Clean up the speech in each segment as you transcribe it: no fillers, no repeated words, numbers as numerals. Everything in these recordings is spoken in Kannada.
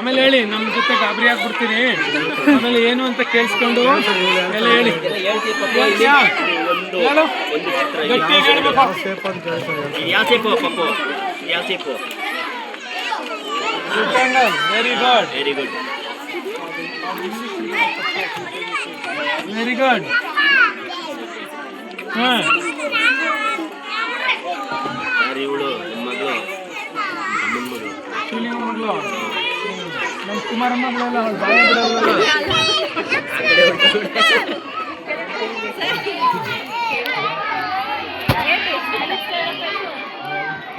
ಆಮೇಲೆ ಹೇಳಿ ನಮ್ಮ ಜೊತೆ ಗಾಬರಿ ಆಗ್ಬಿಡ್ತೀರಿ. ಆಮೇಲೆ ಏನು ಅಂತ ಕೇಳಿಸ್ಕೊಂಡು ಎಲ್ಲ ಹೇಳಿ. ಗಟ್ಟಿಯಾಗಿ ಹೇಳ್ಬೇಕು. Very good, very good, very good. ಹಾಂ, ಇವಳು ಮಗಳು, ಮಗಳು ನಮ್ಮ ಕುಮಾರಮ್ಮ ಮಗಳೆಲ್ಲ ಅವಳು ಬಾಯ ಬಿಡೋಲ್ಲ.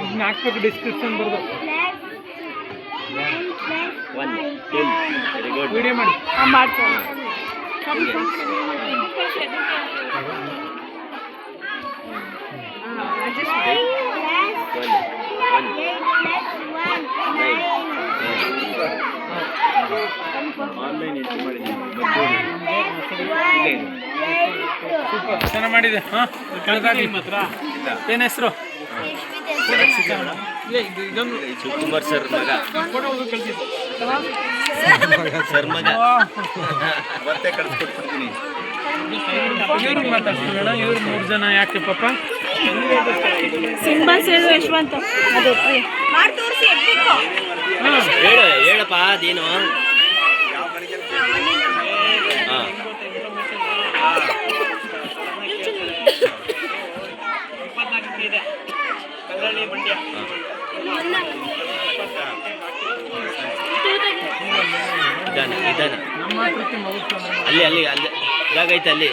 ಇದನ್ನ ಹಾಕ್ಬೇಕು ಡಿಸ್ಕ್ರಿಪ್ಷನ್ ಬರ್ದು. ವಿಡಿಯೋ ಮಾಡಿ ಮಾಡ್ತೇನೆ. ಸೂಪರ್, ಚೆನ್ನಾಗಿ ಮಾಡಿದೆ. ಹಾಂ, ಮಾತ್ರ ಏನು ಹೆಸರು? ಶಿವಕುಮಾರ್ ಸರ್ ಮಗ, ಸರ್ ಮಗ. ಮತ್ತೆ ಕಳಿಸ್ಕೊಡ್ತೀನಿ. ಇವ್ರಿಗೆ ಮಾತಾಡ್ತೀವಿ. ಇವ್ರು 3 ಜನ ಯಾಕೆ ಪಾಪ? ಸಿಂಬಾ ಸೇರು ಯಶವಂತ. ಅದು ಹೇಳಪ್ಪ ಅದೇನು. ಅಲ್ಲಿ ಅಲ್ಲಿ ಅಲ್ಲಿ ಜಾಗ ಐತೆ ಅಲ್ಲಿ.